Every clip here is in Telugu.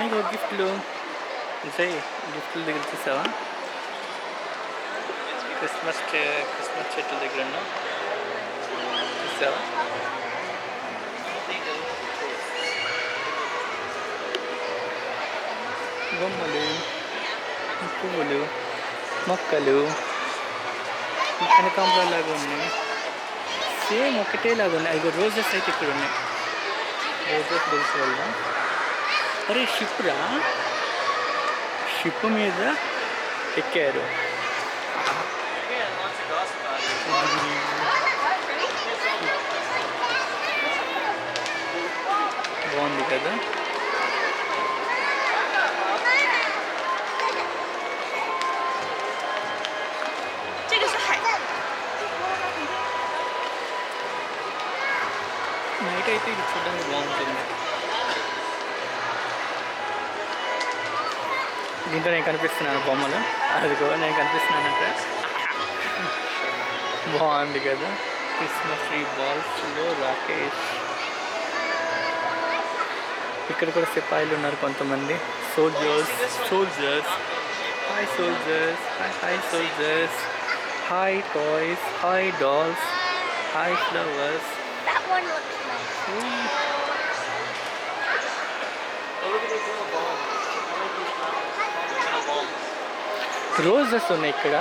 ఇంకో గిఫ్ట్లు జై గిఫ్ట్ల దగ్గర చూసావా? క్రిస్మస్ చెట్ల దగ్గర ఉన్న చూసావా? బొమ్మలు, పువ్వులు, మొక్కలు కనకాంబరాలాగా ఉన్నాయి. సేమ్ ఒకటేలాగా ఉన్నాయి. అవి రోజెస్ అయితే ఇక్కడ ఉన్నాయి. రోజెస్ తెలుసు వల్ల. అరే షిప్రా, షిప్ మీద ఎక్కారు. బాగుంది కదా. నైట్ అయితే ఇది చూడడానికి బాగుంటుంది. దీంట్లో నేను కనిపిస్తున్నాను బొమ్మలు. అదిగో నేను కనిపిస్తున్నానంటే బాగుంది కదా. క్రిస్మస్ ట్రీ బాల్స్లో రాకేష్. ఇక్కడ కూడా సిపాయిలు ఉన్నారు కొంతమంది. Soldiers hi soldiers, hi toys, hi dolls, hi flowers. Roses ఉన్నాయి ఇక్కడ,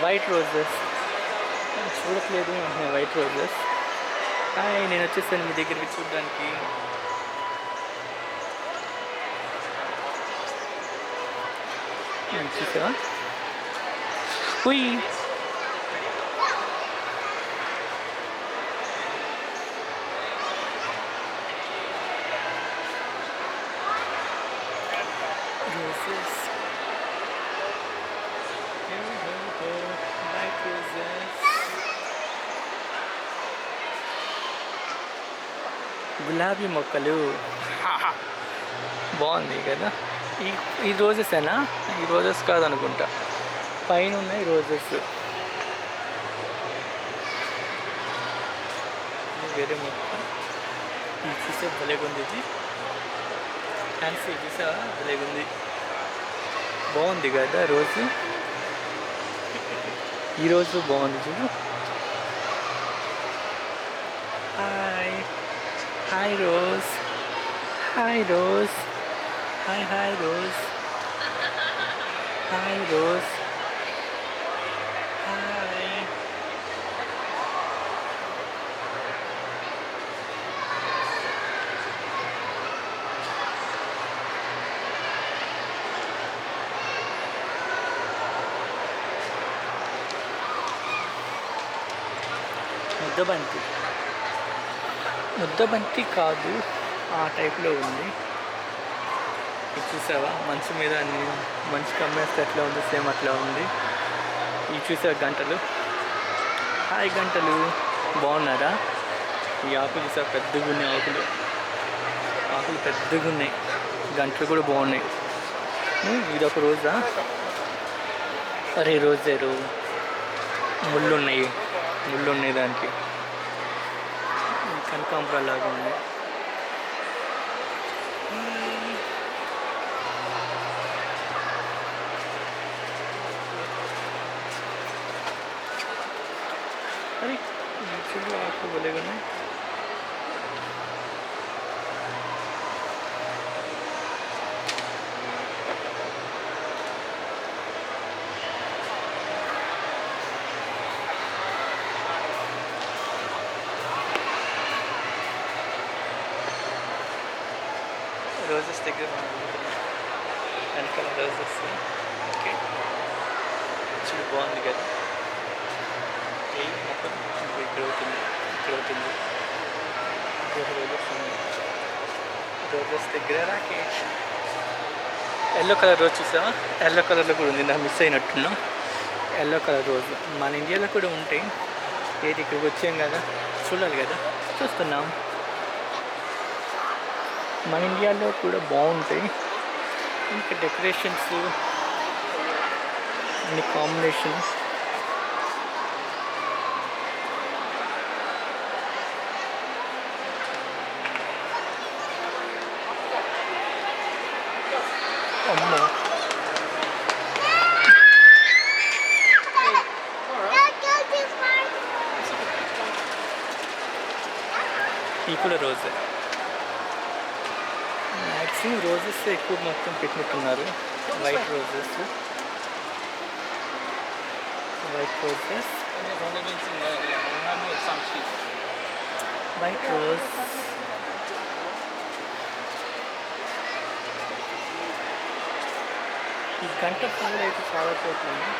వైట్ రోజెస్. చూడట్లేదు వైట్ రోజెస్. హాయ్, నేను వచ్చేసాను మీ దగ్గరికి చూడడానికి. చూసావా? Roses. White roses. గులాబీ మొక్కలు బాగుంది కదా. ఈ రోజెసేనా? ఈ రోజెస్ కాదనుకుంటా, పైన ఉన్నాయి రోజెస్. వేరే మొక్క. ఇది చూసే భలేగుంది. ఇది ఫ్యాన్సీ చూసా, భలేగుంది. బాగుంది కదా రోజు. ఈరోజు బాగుంది చూడు. Hi rose, hi rose, hi rose, hi rose, hi. ముద్దబంతి కాదు, ఆ టైప్లో ఉంది. ఇది చూసావా? మంచు మీద మంచు కమ్మేస్తే ఎట్లా ఉంది, సేమ్ అట్లా ఉంది. ఇది చూసావా? గంటలు. హాయ్ గంటలు, బాగున్నారా? ఈ ఆకులు చూసా, పెద్దగా ఉన్నాయి ఆకులు పెద్దగా ఉన్నాయి. గంటలు కూడా బాగున్నాయి. ఇది ఒక రోజా? అరే రోజే ముళ్ళు ఉన్నాయి దానికి. కనకాంబరాలు లాగా ఉంది. అరే చూడు, ఆకు భలేగానే. రోజెస్ దగ్గర వెనకాల రోజెస్. ఓకే, చూడు బాగుంది కదా. ఏ మొత్తం ఇక్కడ అవుతుంది. రోజెస్ దగ్గర రాకేష్. ఎల్లో కలర్ రోజ్ చూసావా? ఎల్లో కలర్లో కూడా ఉంది. నాకు మిస్ అయినట్టున్నా. ఎల్లో కలర్ రోజ్ మన ఇండియాలో కూడా ఉంటాయి. ఏది ఇక్కడికి వచ్చాం కదా, చూడాలి కదా, చూస్తున్నాం. మన ఇండియాలో కూడా బాగుంటాయి. ఇంకా డెకరేషన్స్ అన్ని కాంబినేషన్. అమ్మో ఈ కూడా రోజే మ్యాక్సిమం రోజెస్ ఎక్కువ మొత్తం పెట్టినట్టున్నారు. వైట్ రోజెస్ వైట్ రోజ్ ఈ గంట పూలు అయితే చాలా చోట్ల ఉంది.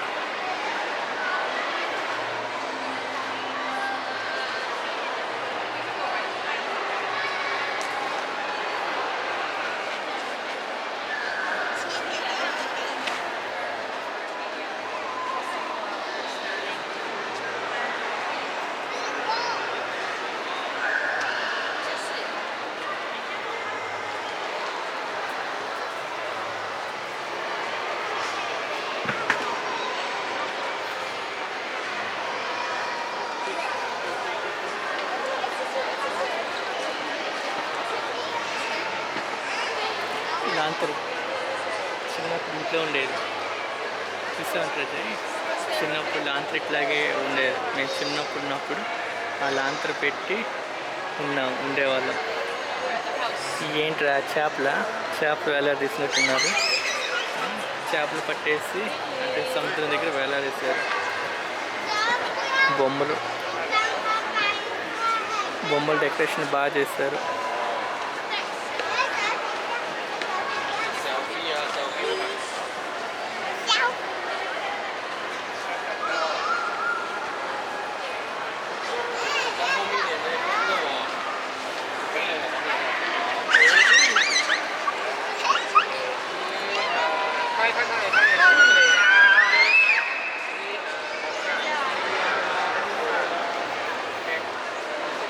లాంతరు చిన్నప్పుడు ఇంట్లో ఉండేది చూసా ఉంటుంది. చిన్నప్పుడు లాంతరు ఇట్లాగే ఉండేది. మేము చిన్నప్పుడు ఉన్నప్పుడు ఆ లాంతరు పెట్టి ఉండేవాళ్ళం. ఏంట్రా చేపలు వేలాడదీసినట్టున్నారు. చేపలు పట్టేసి అంటే సముద్రం దగ్గర వేలాడేసారు. బొమ్మలు డెకరేషన్ బాగా చేశారు.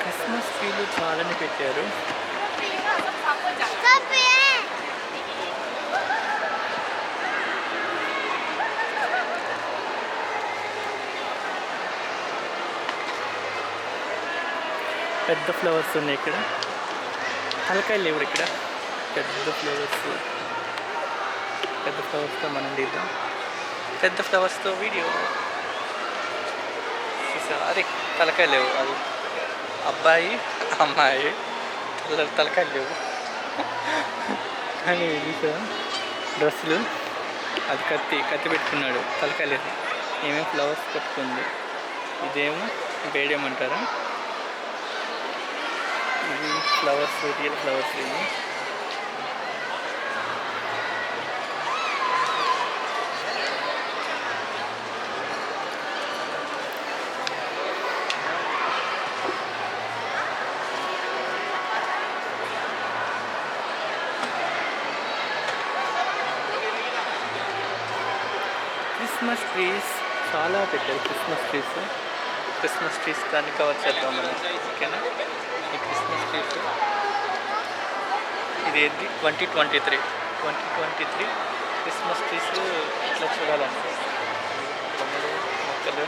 క్రిస్మస్ ట్రీలు చాలానే పెట్టారు. పెద్ద ఫ్లవర్స్ ఉన్నాయి ఇక్కడ. తలకాయలు లేవు ఇక్కడ. పెద్ద ఫ్లవర్స్తో మనం తీద్దాం. పెద్ద ఫ్లవర్స్తో వీడియో అదే తలకాయలు లేవు. అది అబ్బాయి అమ్మాయి తలకాయలు లేవు కానీ డ్రెస్సులు. అది కత్తి పెట్టుకున్నాడు. తలకాయలు లేదు. ఏమేమి ఫ్లవర్స్ పట్టుకుంది. ఇదేమో బేడేమంటారా. ఇది ఫ్లవర్స్ రియల్ ఫ్లవర్స్. ఇవి క్రిస్మస్ ట్రీస్ చాలా పెట్టారు. క్రిస్మస్ ట్రీస్ దాన్ని కవర్ చేద్దాం మనం. ఓకేనా. ఈ క్రిస్మస్ ట్రీస్ ఇది 2023 క్రిస్మస్ ట్రీస్ ఇట్లా చూడాలండి. బొమ్మలు మొక్కలు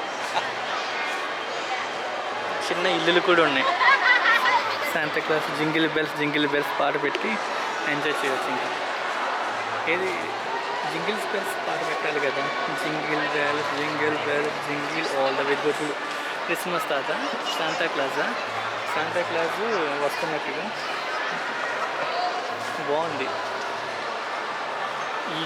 చిన్న ఇల్లులు కూడా ఉన్నాయి. శాంతా క్లాస్ జింగిల్ బెల్స్ పాట పెట్టి ఎంజాయ్ చేయవచ్చు. ఇంకా ఏది జింగిల్ బెల్స్ పాట పెట్టాలి కదా. Jingle bells jingle all the way go to Christmas తాత. శాంతా క్లాస్ వస్తున్నట్టుగా బాగుంది. ఈ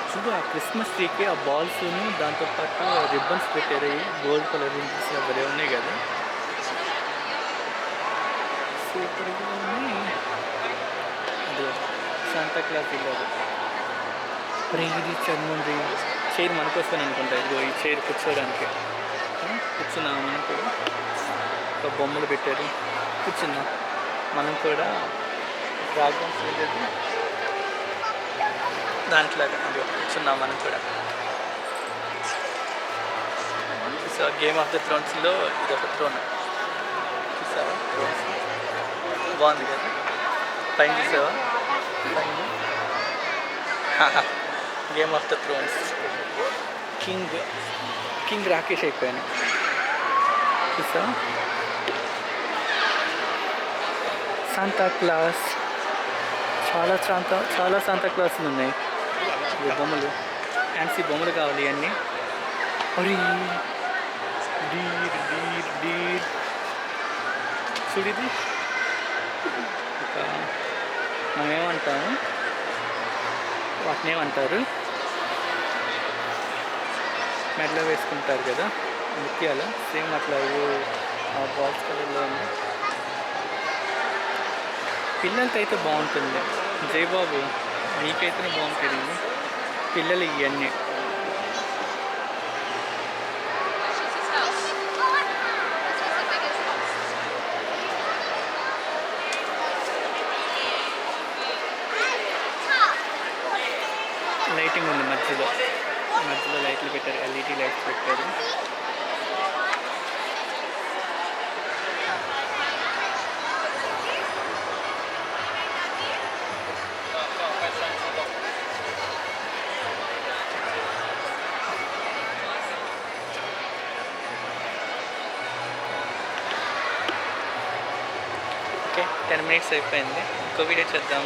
చూడు ఆ క్రిస్మస్ ట్రీకి ఆ బాల్స్ను దాంతోపాటు రిబ్బన్స్ పెట్టారు. గోల్డ్ కలర్ రిబ్బన్స్ భలే ఉన్నాయి కదా. సూపర్గా ఉన్నాయి. అది శాంతా క్లాస్ ఇల్లు. ఇది చర్మంది చైర్ మనకొస్తాను అనుకుంటా. ఇదిగో ఈ చైర్ కూర్చోడానికి కూర్చున్నాం. మనం కూడా ఒక బొమ్మలు పెట్టారు. కూర్చున్నాం మనం కూడా. డ్రాగన్స్ లేదు దాంట్లో కూర్చున్నాం మనం కూడా. సో గేమ్ ఆఫ్ ద థ్రోన్స్లో ఇది ఒక థ్రోన్ చూసావా. థ్రోన్స్ బాగుంది కదా. పైన చూసావా. Game of the Thrones king Rakesh అయిపోయాను చూసా. శాంతా క్లాస్ చాలా శాంతా క్లాసులు ఉన్నాయి. ఇవి బొమ్మలు ఫ్యాన్సీ బొమ్మలు కావాలి ఇవన్నీ. అరే డీర్ డీర్ డీర్ చూడిది. ఒక మనం ఏమంటాము, వాటిని ఏమంటారు, మెడలో వేసుకుంటారు కదా ముత్యాల, సేమ్ అట్లా ఆ బాల్స్ కలర్లో ఉంది. పిల్లలతో అయితే బాగుంటుంది. జయబాబు నీకైతేనే బాగుంటుంది. పిల్లలు ఇవన్నీ లైటింగ్ ఉంది మధ్యలో లైట్లు పెట్టారు, ఎల్ఈడి లైట్స్ పెట్టారు. ఓకే 10 minutes అయిపోయింది, ఇంకో వీడియో చేద్దాం.